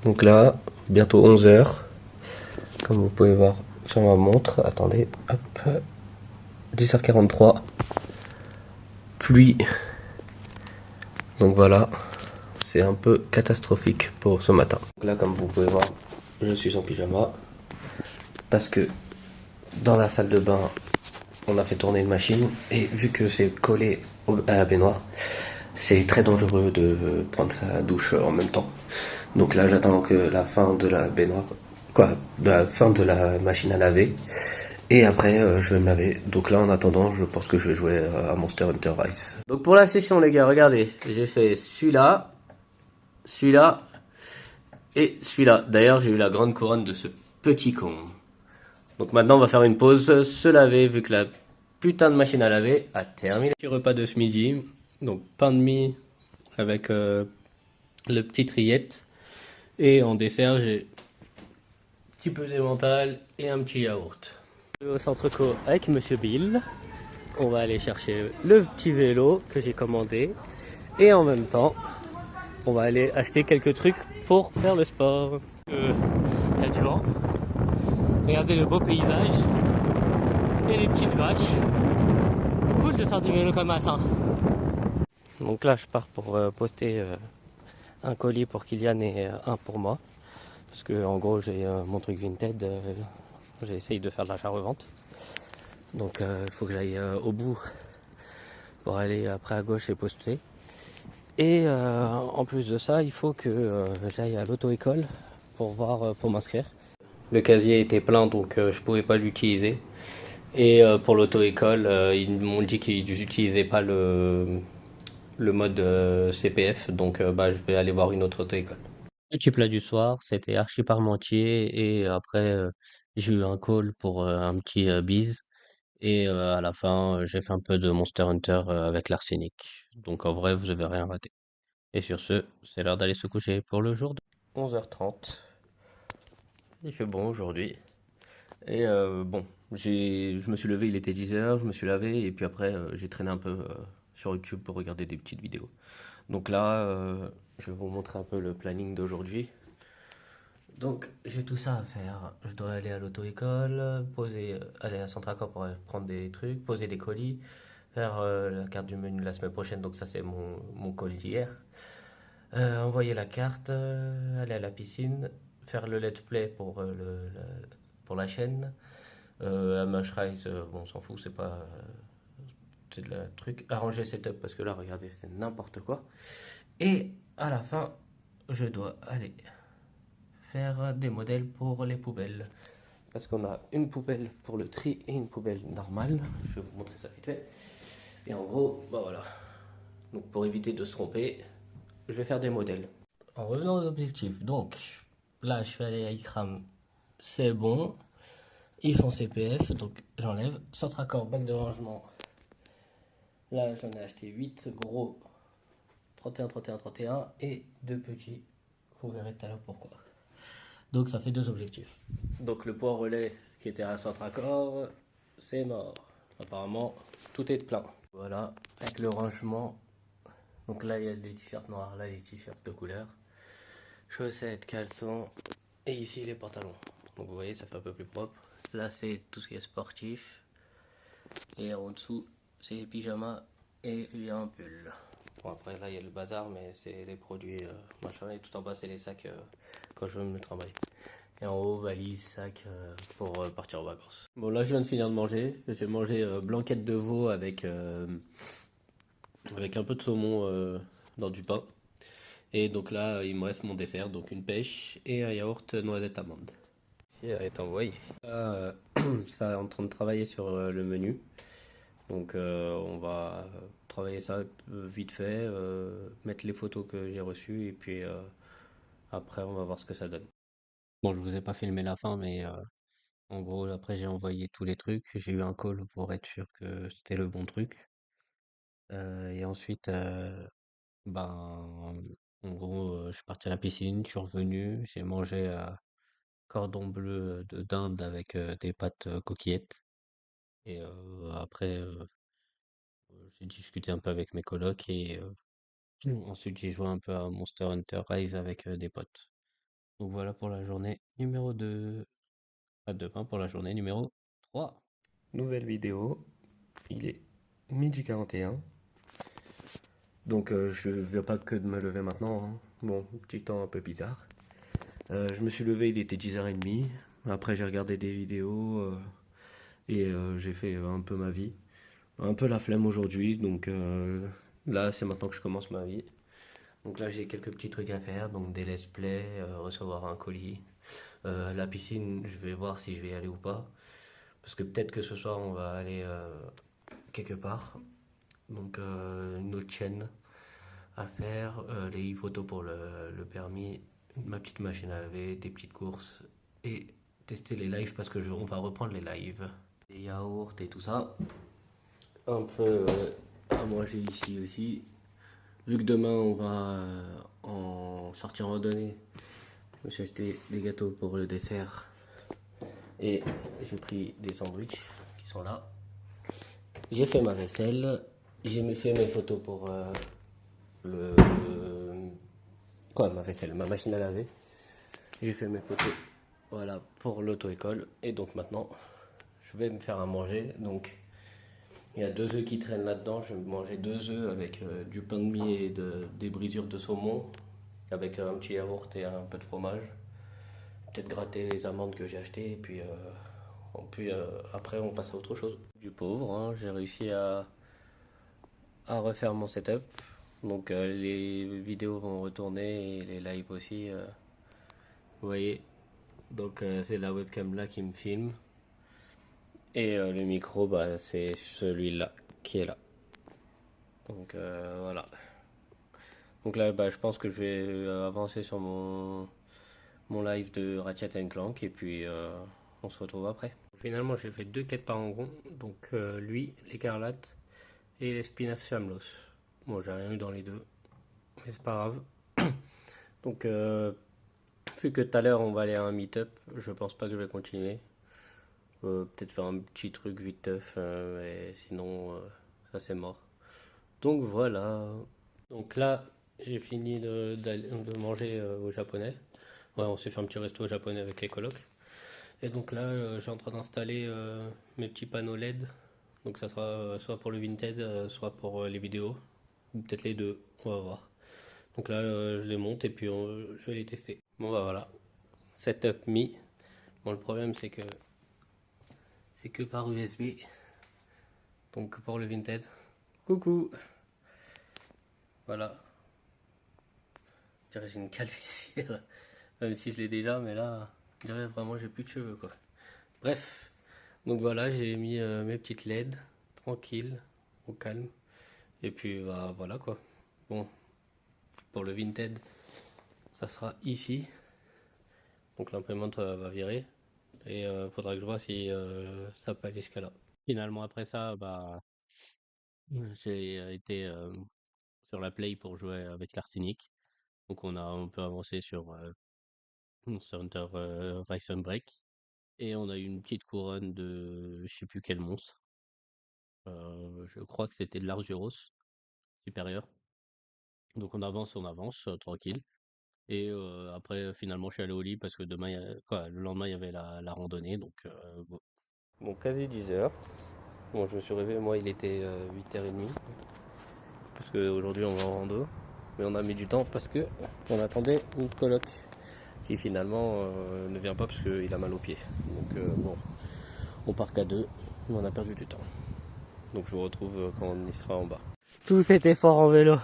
Donc là, bientôt 11 h, comme vous pouvez voir sur ma montre. Attendez, hop, 10 h 43, pluie. Donc voilà, c'est un peu catastrophique pour ce matin. Donc là, comme vous pouvez voir, je suis en pyjama parce que dans la salle de bain, on a fait tourner une machine et vu que c'est collé à la baignoire, c'est très dangereux de prendre sa douche en même temps. Donc là, j'attends que la fin de la baignoire, quoi, la fin de la machine à laver. Et après, je vais me laver. Donc là, en attendant, je pense que je vais jouer à Monster Hunter Rise. Donc pour la session, les gars, regardez, j'ai fait celui-là, celui-là et celui-là. D'ailleurs, j'ai eu la grande couronne de ce petit con. Donc maintenant, on va faire une pause, se laver, vu que la putain de machine à laver a terminé. Petit repas de ce midi, donc pain de mie avec le petit rillette. Et en dessert, j'ai un petit peu d'émental et un petit yaourt. Au centre co avec Monsieur Bill. On va aller chercher le petit vélo que j'ai commandé. Et en même temps, on va aller acheter quelques trucs pour faire le sport. Il y a du vent. Regardez le beau paysage. Et les petites vaches. Cool de faire du vélo comme ça. Donc là, je pars pour poster un colis pour Kylian et un pour moi. Parce que en gros, j'ai mon truc Vinted. J'essaye de faire de l'achat-revente. Donc il faut que j'aille au bout pour aller après à gauche et poster. Et en plus de ça, il faut que j'aille à l'auto-école pour voir pour m'inscrire. Le casier était plein donc je pouvais pas l'utiliser. Et pour l'auto-école, ils m'ont dit qu'ils n'utilisaient pas le mode CPF, donc bah, je vais aller voir une autre auto-école. Petit plat du soir, c'était archi parmentier et après j'ai eu un call pour un petit bise et à la fin j'ai fait un peu de Monster Hunter avec l'arsenic. Donc en vrai vous avez rien raté. Et sur ce, c'est l'heure d'aller se coucher pour le jour de 11 h 30. Il fait bon aujourd'hui. Et bon, je me suis levé, il était 10 h, je me suis lavé et puis après j'ai traîné un peu sur YouTube pour regarder des petites vidéos. Donc là, je vais vous montrer un peu le planning d'aujourd'hui. Donc j'ai tout ça à faire. Je dois aller à l'auto-école, aller à Centracor pour prendre des trucs, poser des colis, faire la carte du menu la semaine prochaine. Donc ça c'est mon colis d'hier. Envoyer la carte, aller à la piscine, faire le let's play pour la chaîne. Amash Rise, bon, on s'en fout, c'est pas. C'est de la truc. Arranger le setup parce que là, regardez, c'est n'importe quoi. Et à la fin, je dois aller faire des modèles pour les poubelles. Parce qu'on a une poubelle pour le tri et une poubelle normale. Je vais vous montrer ça vite fait. Et en gros, bah voilà. Donc pour éviter de se tromper, je vais faire des modèles. En revenant aux objectifs, donc là je suis allé à ICRAM, c'est bon. Ils font CPF, donc j'enlève. Centre accord, bac de rangement. Là j'en ai acheté 8 gros, 31, 31, 31 et 2 petits. Vous verrez tout à l'heure pourquoi. Donc ça fait deux objectifs. Donc le poids relais qui était à centre accord, c'est mort. Apparemment tout est plein. Voilà, avec le rangement. Donc là il y a des t-shirts noirs, là les t-shirts de couleur. Chaussettes, caleçons et ici les pantalons. Donc vous voyez ça fait un peu plus propre. Là c'est tout ce qui est sportif. Et en dessous c'est les pyjamas et il y a un pull. Bon après là il y a le bazar mais c'est les produits machin et tout en bas c'est les sacs quand je veux me travailler. Et en haut valise, sac pour partir en vacances. Bon là je viens de finir de manger. J'ai mangé blanquette de veau avec un peu de saumon dans du pain. Et donc là, il me reste mon dessert, donc une pêche et un yaourt noisette amande. Ici est envoyé. Là, ça est en train de travailler sur le menu. Donc on va travailler ça vite fait, mettre les photos que j'ai reçues et puis après on va voir ce que ça donne. Bon, je vous ai pas filmé la fin, mais en gros après j'ai envoyé tous les trucs. J'ai eu un call pour être sûr que c'était le bon truc. Et ensuite, ben, en gros, je suis parti à la piscine, je suis revenu, j'ai mangé cordon bleu de dinde avec des pâtes coquillettes. Et après, j'ai discuté un peu avec mes colocs et ensuite j'ai joué un peu à Monster Hunter Rise avec des potes. Donc voilà pour la journée numéro 2. À demain pour la journée numéro 3. Nouvelle vidéo, il est midi 41. Donc je viens pas que de me lever maintenant, hein. Bon, petit temps un peu bizarre. Je me suis levé, il était 10h30. Après j'ai regardé des vidéos et j'ai fait un peu ma vie. Un peu la flemme aujourd'hui, donc là c'est maintenant que je commence ma vie. Donc là j'ai quelques petits trucs à faire, donc des let's play, recevoir un colis. La piscine, je vais voir si je vais y aller ou pas. Parce que peut-être que ce soir on va aller quelque part. Donc une autre chaîne à faire, les photos pour le permis, ma petite machine à laver, des petites courses et tester les lives parce que on va reprendre les lives. Les yaourts et tout ça. Un peu à manger ici aussi. Vu que demain on va en sortir en randonnée, je me suis acheté des gâteaux pour le dessert et j'ai pris des sandwichs qui sont là. J'ai fait ma vaisselle, j'ai fait mes photos pour le. Quoi, ma vaisselle, ma machine à laver. J'ai fait mes photos, voilà, pour l'auto-école. Et donc maintenant, je vais me faire à manger. Donc, il y a 2 œufs qui traînent là-dedans. Je vais manger 2 œufs avec du pain de mie et des brisures de saumon, avec un petit yaourt et un peu de fromage. Peut-être gratter les amandes que j'ai achetées. Et puis après, on passe à autre chose. Du pauvre, hein, j'ai réussi à refaire mon setup. Donc les vidéos vont retourner et les lives aussi. Vous voyez, donc c'est la webcam là qui me filme. Et le micro, bah, c'est celui-là qui est là. Donc voilà. Donc là, bah, je pense que je vais avancer sur mon live de Ratchet Clank et puis on se retrouve après. Finalement, j'ai fait 2 quêtes par rond. Donc lui, l'écarlate et l'espinasse flamlos. Bon, j'ai rien eu dans les deux, mais c'est pas grave. Donc vu que tout à l'heure on va aller à un meet-up, je pense pas que je vais continuer. Peut-être faire un petit truc vite teuf, mais sinon ça c'est mort. Donc voilà. Donc là j'ai fini de manger au japonais. Ouais, on s'est fait un petit resto japonais avec les colocs. Et donc là je suis en train d'installer mes petits panneaux LED. Donc ça sera soit pour le Vinted, soit pour les vidéos. Ou peut-être les deux, on va voir. Donc là je les monte et puis je vais les tester. Bon bah voilà. Setup mis. Bon, le problème c'est que par USB. Donc pour le Vinted. Coucou. Voilà. Je dirais j'ai une calvitie là. Même si je l'ai déjà, mais là, je dirais vraiment j'ai plus de cheveux quoi. Bref. Donc voilà, j'ai mis mes petites LED. Tranquille. Au calme. Et puis bah, voilà quoi. Bon. Pour le Vinted, ça sera ici. Donc l'imprimante va virer. Et faudra que je vois si ça peut aller jusqu'à là. Finalement après ça, bah j'ai été sur la Play pour jouer avec l'Arsenic. Donc on a un peu avancé sur Hunter Rise Break. Et on a eu une petite couronne de je sais plus quel monstre. Je crois que c'était de l'Arzuros supérieur. Donc on avance, tranquille. Et après finalement je suis allé au lit parce que le lendemain il y avait la randonnée. Donc bon. Bon, quasi 10 heures. Bon, je me suis réveillé, moi il était 8h30. Parce qu'aujourd'hui on va en rando. Mais on a mis du temps parce que on attendait une coloc qui finalement ne vient pas parce qu'il a mal aux pieds. Donc bon, on part qu'à deux, mais on a perdu du temps. Donc je vous retrouve quand on y sera en bas. Tout cet effort en vélo,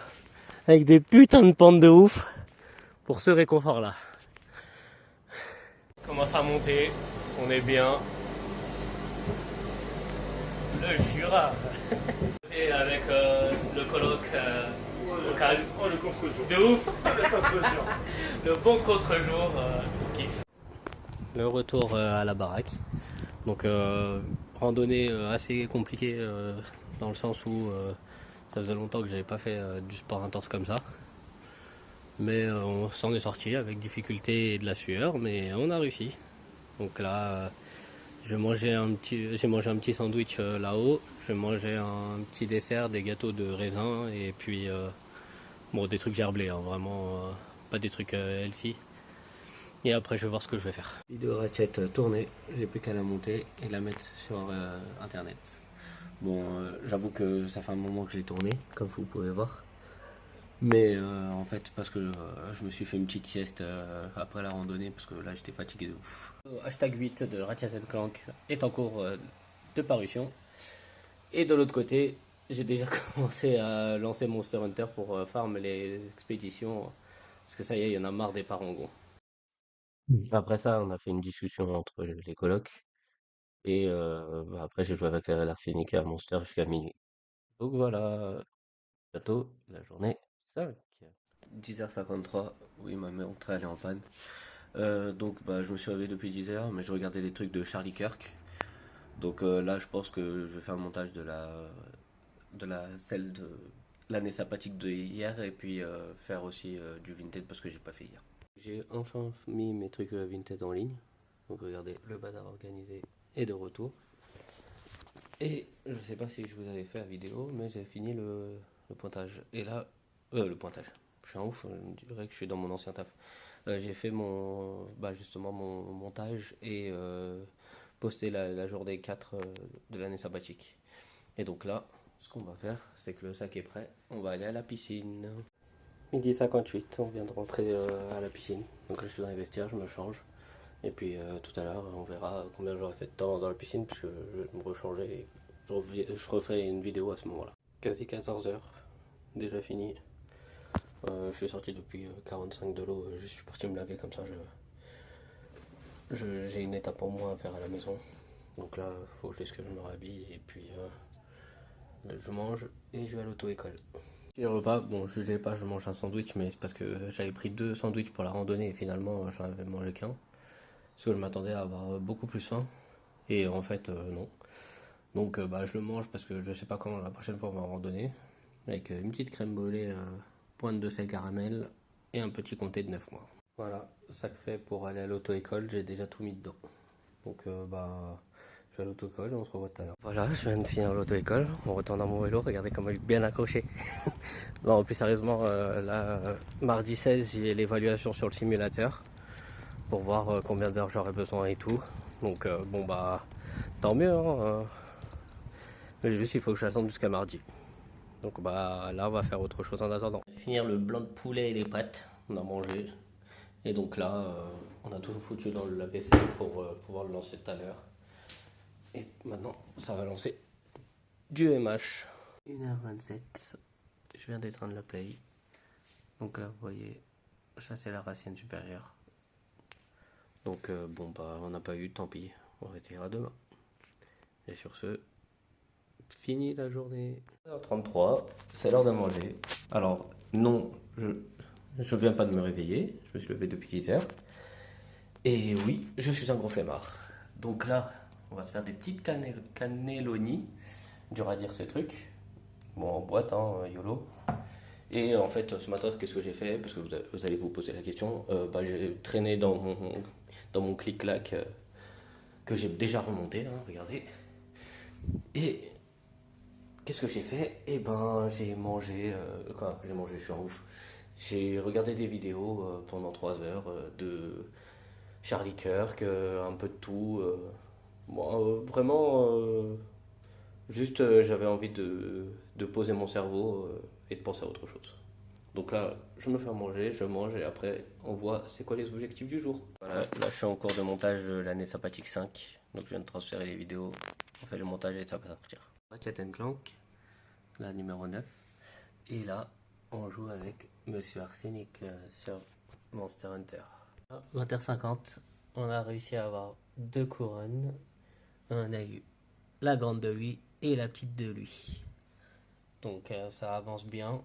avec des putains de pentes de ouf, pour ce réconfort-là. On commence à monter, on est bien. Le Jura. Et avec le coloc local. Oh, le contre-jour. De ouf. Le contre-jour. Le bon contre-jour. Kiff. Le retour à la baraque. Donc randonnée assez compliquée dans le sens où ça faisait longtemps que j'avais pas fait du sport intense comme ça. Mais on s'en est sorti avec difficulté et de la sueur, mais on a réussi. Donc là, j'ai mangé un petit sandwich là-haut. Je vais manger un petit dessert, des gâteaux de raisin et puis bon des trucs gerblés, hein, vraiment pas des trucs healthy. Et après je vais voir ce que je vais faire. Vidéo Ratchet tournée, j'ai plus qu'à la monter et la mettre sur internet. Bon, j'avoue que ça fait un moment que j'ai tourné, comme vous pouvez voir. Mais en fait, parce que je me suis fait une petite sieste après la randonnée, parce que là j'étais fatigué de ouf. Hashtag 8 de Ratchet Clank est en cours de parution. Et de l'autre côté, j'ai déjà commencé à lancer Monster Hunter pour farm les expéditions. Parce que ça y est, il y en a marre des parangons. Après ça, on a fait une discussion entre les colocs. Et après, j'ai joué avec l'Arsenic et à Monster jusqu'à minuit. Donc voilà, bientôt la journée 5. 10h53, oui, ma montre elle est en panne. Donc bah, je me suis réveillé depuis 10h, mais je regardais les trucs de Charlie Kirk. Donc là, je pense que je vais faire un montage de celle de l'année sympathique de hier et puis faire aussi du Vinted parce que j'ai pas fait hier. J'ai enfin mis mes trucs Vinted en ligne. Donc regardez, le bazar organisé est de retour. Et je sais pas si je vous avais fait la vidéo, mais j'ai fini le pointage. Et là, le pointage. Je suis un ouf, je dirais que je suis dans mon ancien taf. J'ai fait justement mon montage et posté la journée 4 de l'année sabbatique. Et donc là, ce qu'on va faire, c'est que le sac est prêt. On va aller à la piscine. Midi 58, on vient de rentrer à la piscine. Donc là, je suis dans les vestiaires, je me change. Et puis tout à l'heure, on verra combien j'aurai fait de temps dans la piscine, puisque je vais me rechanger et je referai une vidéo à ce moment-là. Quasi 14h, déjà fini. Je suis sorti depuis 45 de l'eau, je suis parti me laver comme ça. J'ai une étape en moins à faire à la maison. Donc là, il faut juste que je me rhabille et puis je mange et je vais à l'auto-école. Les repas, bon, je jugez pas, je mange un sandwich, mais c'est parce que j'avais pris 2 sandwichs pour la randonnée et finalement j'en avais mangé qu'un. Parce que je m'attendais à avoir beaucoup plus faim. Et en fait, non. Donc bah, je le mange parce que je sais pas comment la prochaine fois on va en randonner. Avec une petite crème brûlée, pointe de sel caramel et un petit comté de 9 mois. Voilà, ça que fait pour aller à l'auto-école, j'ai déjà tout mis dedans. Donc bah, je vais à l'auto-école et on se revoit tout à l'heure. Voilà, je viens de finir l'auto-école, on retourne à mon vélo, regardez comment il est bien accroché. Non, plus sérieusement, là, mardi 16, j'ai l'évaluation sur le simulateur pour voir combien d'heures j'aurai besoin et tout. Donc bon bah, tant mieux, hein, mais juste il faut que j'attende jusqu'à mardi. Donc bah là on va faire autre chose en attendant. Finir le blanc de poulet et les pâtes, on a mangé. Et donc là on a tout foutu dans le lave-vaisselle pour pouvoir le lancer tout à l'heure. Et maintenant ça va lancer du MH. 1h27, je viens d'éteindre la play. Donc là vous voyez, chasser la racine supérieure. Donc bon bah on n'a pas eu, tant pis, on retirera demain. Et sur ce, fini la journée. 1h33, c'est l'heure de manger. Alors non, je viens pas de me réveiller, je me suis levé depuis 10h. Et oui, je suis un gros flemmard. Donc là, on va se faire des petites cannelloni. Dur à dire ce truc. Bon, en boîte, hein, YOLO. Et en fait, ce matin, qu'est-ce que j'ai fait? Parce que vous allez vous poser la question. Bah, j'ai traîné dans mon clic-clac que j'ai déjà remonté, hein, regardez. Et qu'est-ce que j'ai fait? Eh ben, j'ai mangé. J'ai mangé, je suis un ouf. J'ai regardé des vidéos pendant 3 heures de Charlie Kirk, un peu de tout. Bon, vraiment, juste j'avais envie de poser mon cerveau et de penser à autre chose. Donc là, je me fais manger, je mange et après, on voit c'est quoi les objectifs du jour. Voilà, là je suis en cours de montage de l'année sympathique 5. Donc je viens de transférer les vidéos, on fait le montage et ça va sortir. Ratchet Clank, la numéro 9. Et là, on joue avec Monsieur Arsenic sur Monster Hunter. 20h50, on a réussi à avoir 2 couronnes. On a eu la grande de lui et la petite de lui. Donc ça avance bien.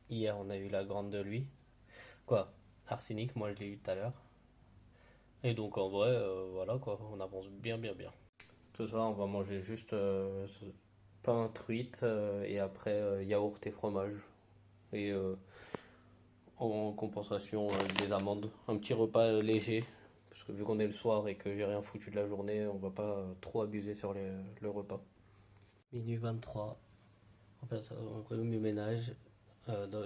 Hier, on a eu la grande de lui. Quoi? Arsenic, moi je l'ai eu tout à l'heure. Et donc en vrai, voilà quoi, on avance bien bien bien. Ce soir, on va manger juste pain, truite et après yaourt et fromage. Et en compensation des amandes. Un petit repas léger. Parce que vu qu'on est le soir et que j'ai rien foutu de la journée, on va pas trop abuser sur le repas. Minuit 23. En fait, on remet le ménage.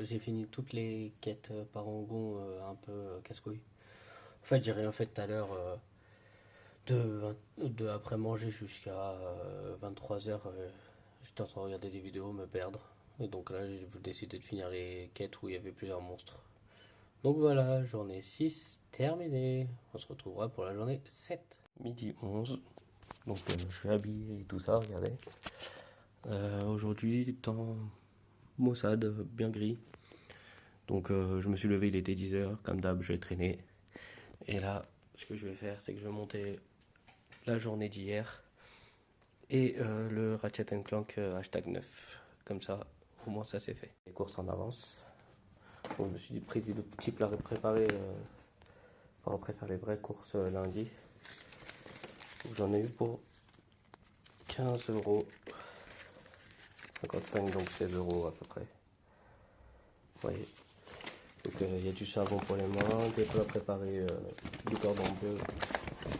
J'ai fini toutes les quêtes parangon un peu casse-couilles. En fait, j'ai rien fait tout à l'heure de après manger jusqu'à 23h. J'étais en train de regarder des vidéos, me perdre. Et donc là, j'ai décidé de finir les quêtes où il y avait plusieurs monstres. Donc voilà, journée 6 terminée. On se retrouvera pour la journée 7. Midi 11. Donc je suis habillé et tout ça, regardez. Aujourd'hui, temps maussade, bien gris. Donc je me suis levé, il était 10h, comme d'hab, j'ai traîné. Et là, ce que je vais faire, c'est que je vais monter la journée d'hier et le Ratchet Clank hashtag 9. Comme ça, au moins ça c'est fait. Les courses en avance. Donc, je me suis pris des petits plats préparés pour faire les vraies courses lundi. J'en ai eu pour 15€. 55, donc 16€ à peu près. Vous voyez. Donc il y a du savon pour les mains, des plats préparés, du cordon bleu,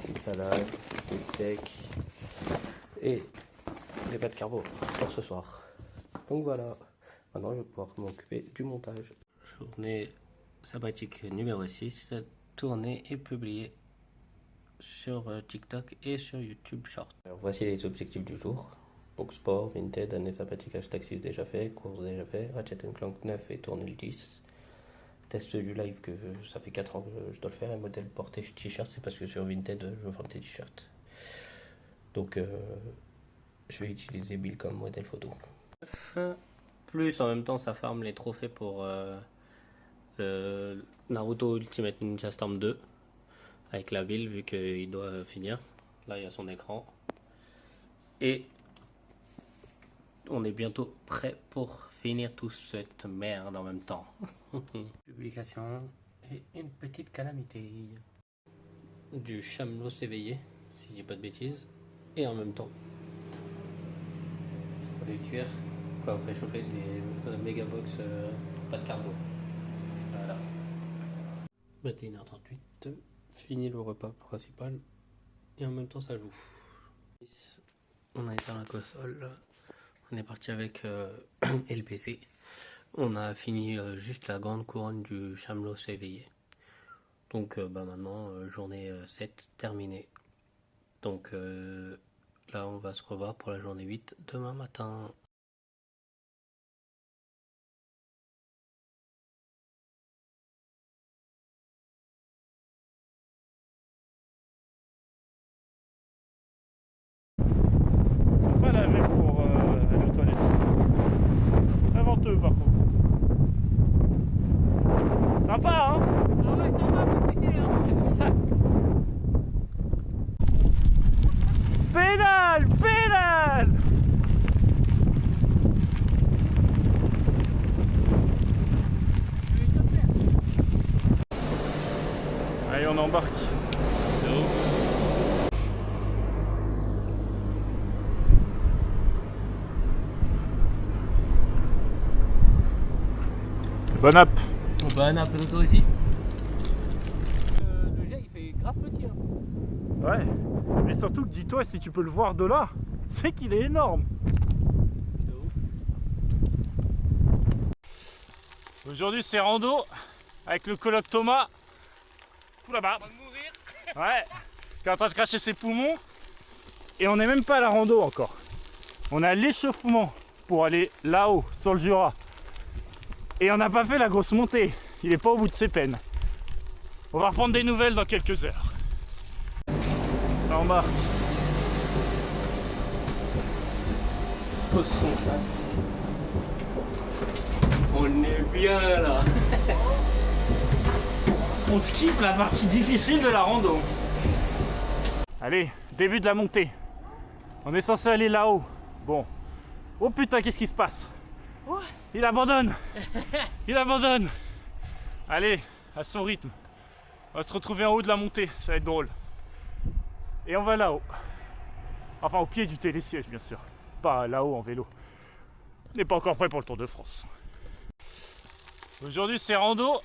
une salade, des steaks et des pâtes carbo pour ce soir. Donc voilà, maintenant je vais pouvoir m'occuper du montage. Journée sabbatique numéro 6, tournée et publiée sur TikTok et sur YouTube Short. Alors voici les objectifs du jour. Donc sport, Vinted, année sabbatique hashtag 6 déjà fait, course déjà fait, Ratchet Clank 9 et tournée le 10. Test du live que ça fait 4 ans que je dois le faire, et modèle porté t-shirt, c'est parce que sur Vinted je vends des t-shirts. Donc je vais utiliser Bill comme modèle photo. Plus en même temps ça farme les trophées pour le Naruto Ultimate Ninja Storm 2 avec la Bill vu qu'il doit finir. Là il y a son écran. Et on est bientôt prêt pour finir toute cette merde en même temps. Publication et une petite calamité. Du chamelot éveillé, si je dis pas de bêtises. Et en même temps, on va cuire, quoi, on fait chauffer des méga box pas de carbo. Voilà. 21h38, fini le repas principal. Et en même temps, ça joue. On a éteint la console. On est parti avec LPC. On a fini juste la grande couronne du chamelot éveillé. Donc maintenant, journée 7 terminée. Donc là, on va se revoir pour la journée 8 demain matin. Pas laver pour aller aux toilettes. Très venteux par contre. Sympa hein. Ah ouais, sympa pour pisser hein. Pédale, pédale. Allez on embarque. C'est ouf. Bon app. Bon app d'auto aussi. Le jet il fait grave petit hein. Ouais. Mais surtout que dis-toi si tu peux le voir de là, c'est qu'il est énorme. De ouf. Aujourd'hui c'est rando avec le coloc Thomas. Tout là-bas. On va mourir. Ouais. Qui est en train de cracher ses poumons. Et on n'est même pas à la rando encore. On a l'échauffement pour aller là-haut sur le Jura. Et on n'a pas fait la grosse montée. Il n'est pas au bout de ses peines. On va reprendre des nouvelles dans quelques heures. Ça embarque. Pose son sac. On est bien là. On skip la partie difficile de la rando. Allez, début de la montée. On est censé aller là-haut. Bon. Oh putain, qu'est-ce qui se passe? Il abandonne. Il abandonne. Allez, à son rythme. On va se retrouver en haut de la montée, ça va être drôle. Et on va là-haut. Enfin, au pied du télésiège, bien sûr. Pas là-haut en vélo. On n'est pas encore prêt pour le Tour de France. Aujourd'hui, c'est rando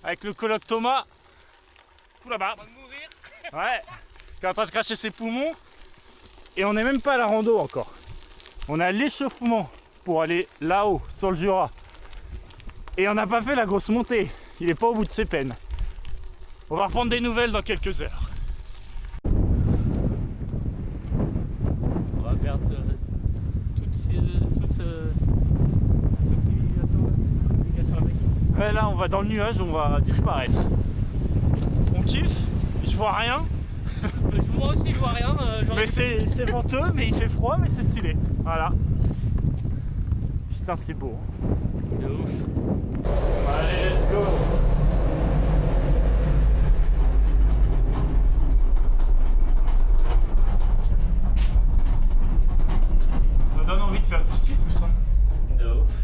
avec le coloc Thomas. Tout là-bas. On va mourir. Ouais. Qui est en train de cracher ses poumons. Et on n'est même pas à la rando encore. On a l'échauffement pour aller là-haut sur le Jura. Et on n'a pas fait la grosse montée. Il n'est pas au bout de ses peines. On va reprendre des nouvelles dans quelques heures. On va perdre toute civilisation avec. Ouais, là on va dans le nuage, on va disparaître. On kiffe, je vois rien. Moi aussi je vois rien. Mais c'est venteux, mais il fait froid, mais c'est stylé. Voilà. Putain, c'est beau. De ouf. Allez, let's go. Ça donne envie de faire du ski tout ça. De ouf.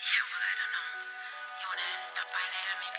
Yeah, well, I don't know. You wanna stop by there, maybe?